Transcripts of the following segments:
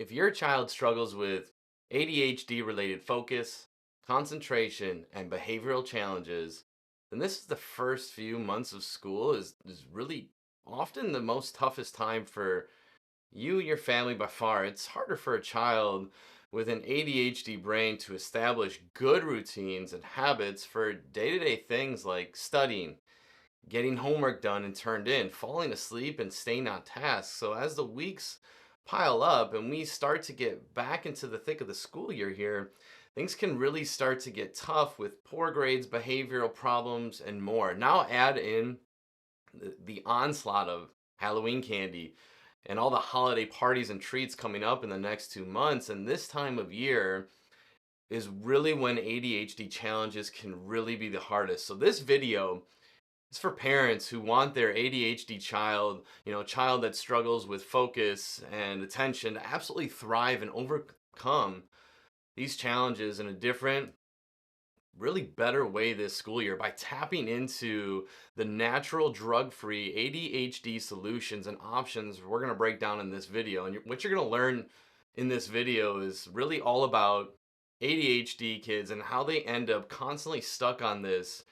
If your child struggles with ADHD related focus, concentration, and behavioral challenges, then this is the first few months of school is really often the most toughest time for you and your family by far. It's harder for a child with an ADHD brain to establish good routines and habits for day-to-day things like studying, getting homework done and turned in, falling asleep, and staying on task. So as the weeks pile up and we start to get back into the thick of the school year here, things can really start to get tough with poor grades, behavioral problems, and more. Now add in the onslaught of Halloween candy and all the holiday parties and treats coming up in the next 2 months. And this time of year is really when ADHD challenges can really be the hardest. So this video, it's for parents who want their ADHD child, child that struggles with focus and attention to absolutely thrive and overcome these challenges in a different, really better way this school year by tapping into the natural drug-free ADHD solutions and options we're going to break down in this video. And what you're going to learn in this video is really all about ADHD kids and how they end up constantly stuck on this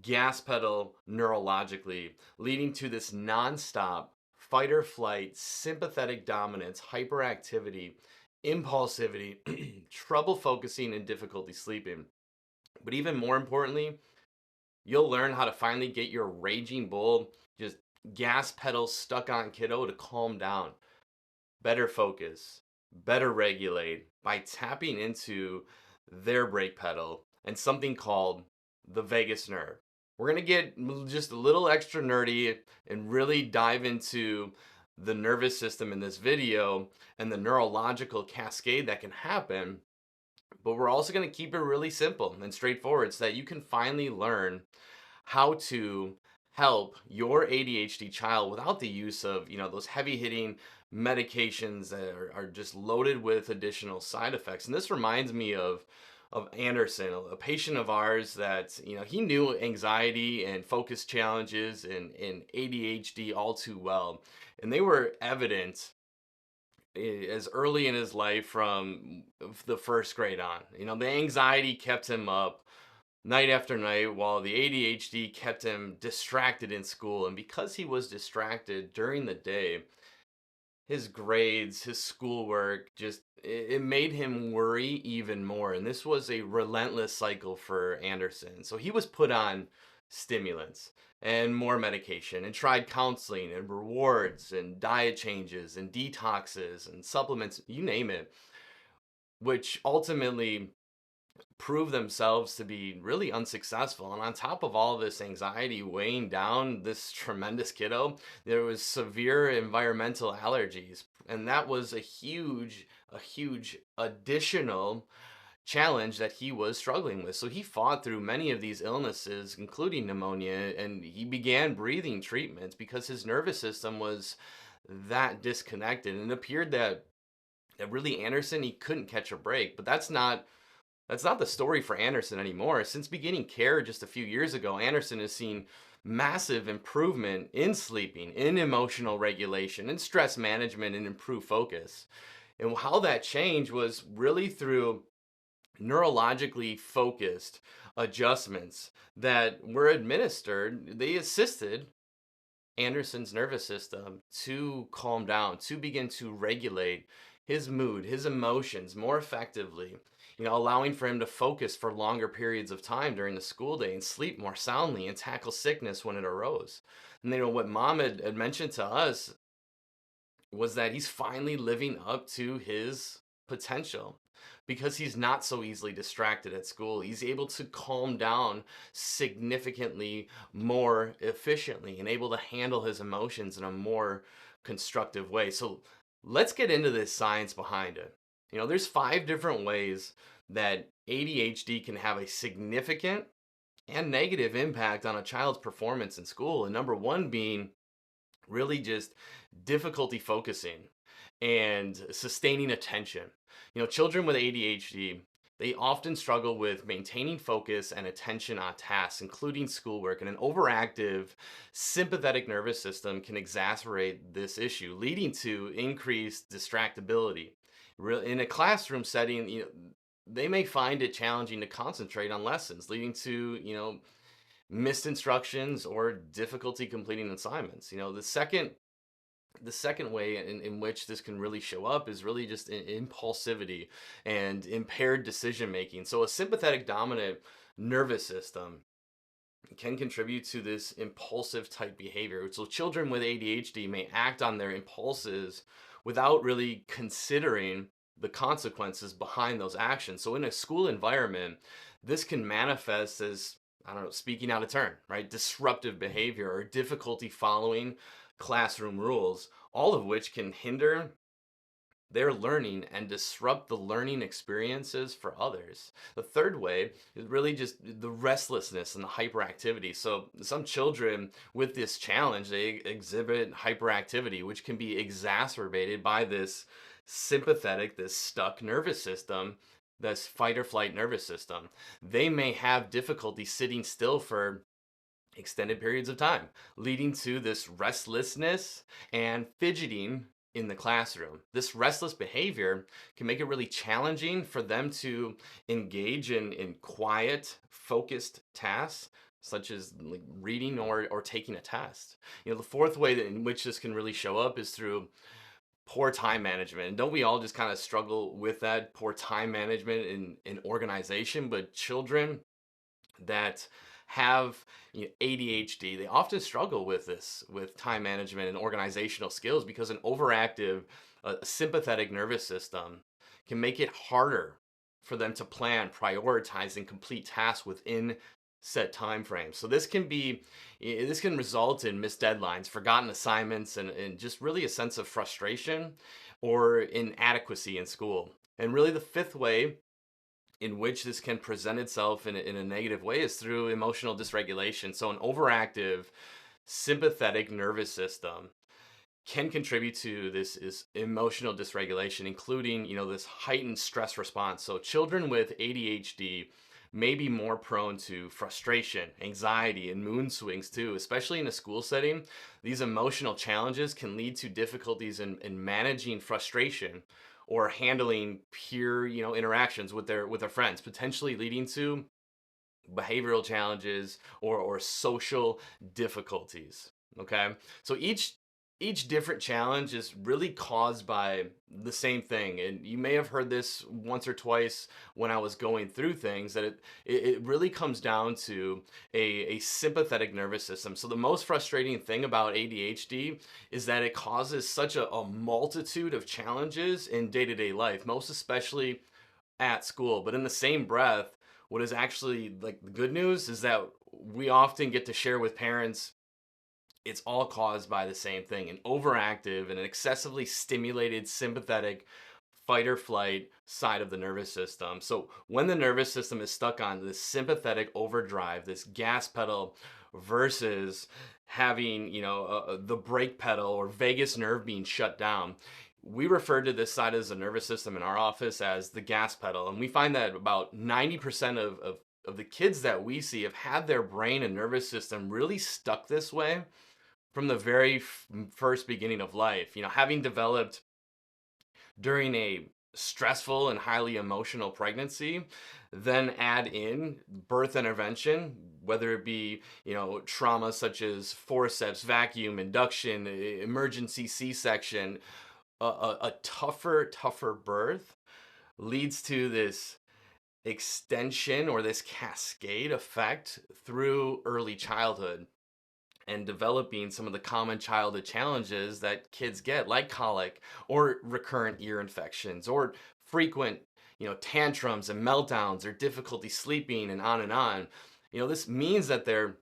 gas pedal neurologically, leading to this nonstop fight or flight, sympathetic dominance, hyperactivity, impulsivity, trouble focusing, and difficulty sleeping. But even more importantly, you'll learn how to finally get your raging bull, just gas pedal stuck on kiddo to calm down, better focus, better regulate by tapping into their brake pedal and something called the vagus nerve. We're going to get just a little extra nerdy and really dive into the nervous system in this video and the neurological cascade that can happen. But we're also going to keep it really simple and straightforward so that you can finally learn how to help your ADHD child without the use of, those heavy hitting medications that are just loaded with additional side effects. And this reminds me of Anderson, a patient of ours that, he knew anxiety and focus challenges and ADHD all too well. And they were evident as early in his life from the first grade on. The anxiety kept him up night after night while the ADHD kept him distracted in school. And because he was distracted during the day, his grades, his schoolwork, just it made him worry even more. And this was a relentless cycle for Anderson. So he was put on stimulants and more medication and tried counseling and rewards and diet changes and detoxes and supplements, you name it, which ultimately prove themselves to be really unsuccessful. And on top of all this anxiety weighing down this tremendous kiddo, there was severe environmental allergies. And that was a huge additional challenge that he was struggling with. So he fought through many of these illnesses, including pneumonia, and he began breathing treatments because his nervous system was that disconnected. And it appeared that really Anderson, he couldn't catch a break. But that's not the story for Anderson anymore. Since beginning care just a few years ago, Anderson has seen massive improvement in sleeping, in emotional regulation, in stress management, and improved focus. And how that changed was really through neurologically focused adjustments that were administered. They assisted Anderson's nervous system to calm down, to begin to regulate his mood, his emotions more effectively, allowing for him to focus for longer periods of time during the school day and sleep more soundly and tackle sickness when it arose. And what mom had mentioned to us was that he's finally living up to his potential because he's not so easily distracted at school. He's able to calm down significantly more efficiently and able to handle his emotions in a more constructive way. So let's get into this science behind it. There's 5 different ways that ADHD can have a significant and negative impact on a child's performance in school. And number 1 being really just difficulty focusing and sustaining attention. Children with ADHD They often struggle with maintaining focus and attention on tasks, including schoolwork, and an overactive sympathetic nervous system can exacerbate this issue, leading to increased distractibility. In a classroom setting, they may find it challenging to concentrate on lessons, leading to, missed instructions or difficulty completing assignments. The second way in which this can really show up is really just impulsivity and impaired decision making. So a sympathetic dominant nervous system can contribute to this impulsive type behavior. So children with ADHD may act on their impulses without really considering the consequences behind those actions. So in a school environment, this can manifest as, I don't know, speaking out of turn, right? Disruptive behavior or difficulty following classroom rules, all of which can hinder their learning and disrupt the learning experiences for others. The third way is really just the restlessness and the hyperactivity. So some children with this challenge, they exhibit hyperactivity, which can be exacerbated by this sympathetic, this stuck nervous system, this fight or flight nervous system. They may have difficulty sitting still for extended periods of time, leading to this restlessness and fidgeting in the classroom. This restless behavior can make it really challenging for them to engage in quiet, focused tasks, such as like reading or taking a test. The fourth way in which this can really show up is through poor time management. And don't we all just kind of struggle with that poor time management in organization? But children that have ADHD, they often struggle with this, with time management and organizational skills, because an overactive sympathetic nervous system can make it harder for them to plan, prioritize, and complete tasks within set time frames. So this can result in missed deadlines, forgotten assignments, and just really a sense of frustration or inadequacy in school. And really the fifth way in which this can present itself in a negative way is through emotional dysregulation. So an overactive sympathetic nervous system can contribute to this is emotional dysregulation, including, this heightened stress response. So children with ADHD may be more prone to frustration, anxiety, and mood swings too, especially in a school setting. These emotional challenges can lead to difficulties in managing frustration or handling peer, interactions with their friends, potentially leading to behavioral challenges or social difficulties. Okay, so each different challenge is really caused by the same thing, and you may have heard this once or twice when I was going through things, that it really comes down to a sympathetic nervous system. So the most frustrating thing about ADHD is that it causes such a multitude of challenges in day-to-day life, most especially at school. But in the same breath, what is actually like the good news is that we often get to share with parents it's all caused by the same thing, an overactive and an excessively stimulated sympathetic fight or flight side of the nervous system. So when the nervous system is stuck on this sympathetic overdrive, this gas pedal, versus having, the brake pedal or vagus nerve being shut down, we refer to this side of the nervous system in our office as the gas pedal. And we find that about 90% of the kids that we see have had their brain and nervous system really stuck this way from the very first beginning of life. Having developed during a stressful and highly emotional pregnancy, then add in birth intervention, whether it be, trauma such as forceps, vacuum, induction, emergency C-section, a tougher birth leads to this extension or this cascade effect through early childhood, and developing some of the common childhood challenges that kids get, like colic or recurrent ear infections or frequent, tantrums and meltdowns or difficulty sleeping, and on and on. This means that their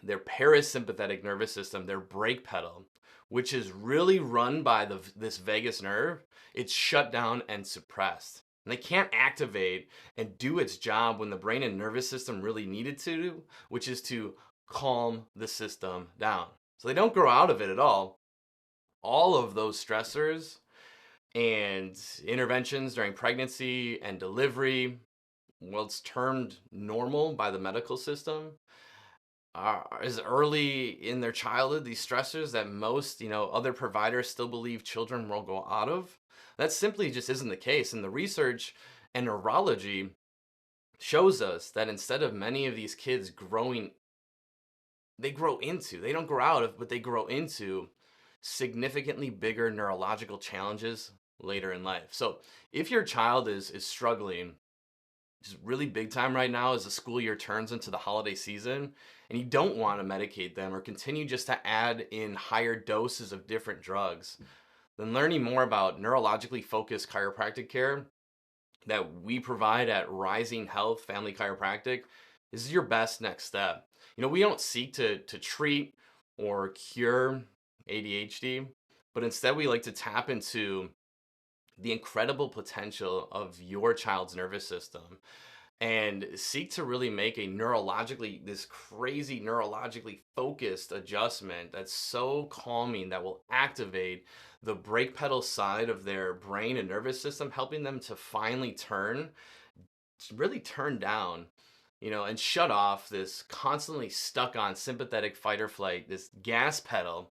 parasympathetic nervous system, their brake pedal, which is really run by this vagus nerve, it's shut down and suppressed. And they can't activate and do its job when the brain and nervous system really needed to, which is to calm the system down. So they don't grow out of it at all. All of those stressors and interventions during pregnancy and delivery well, it's termed normal by the medical system, is early in their childhood, these stressors that most, other providers still believe children will go out of. That simply just isn't the case. And the research and neurology shows us that instead of many of these kids they don't grow out of, but they grow into significantly bigger neurological challenges later in life. So if your child is struggling just really big time right now as the school year turns into the holiday season, and you don't want to medicate them or continue just to add in higher doses of different drugs, then learning more about neurologically focused chiropractic care that we provide at Rising Health Family Chiropractic is your best next step. We don't seek to treat or cure ADHD, but instead we like to tap into the incredible potential of your child's nervous system and seek to really make this crazy neurologically focused adjustment that's so calming that will activate the brake pedal side of their brain and nervous system, helping them to finally really turn down, and shut off this constantly stuck on sympathetic fight or flight, this gas pedal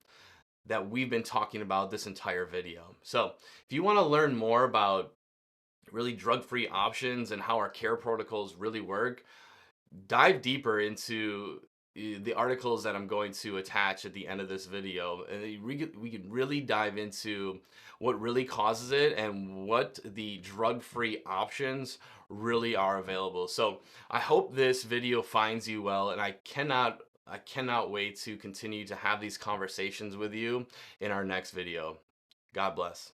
that we've been talking about this entire video. So if you want to learn more about really drug-free options and how our care protocols really work, dive deeper into the articles that I'm going to attach at the end of this video. And we can really dive into what really causes it and what the drug-free options really are available. So I hope this video finds you well, and I cannot wait to continue to have these conversations with you in our next video. God bless.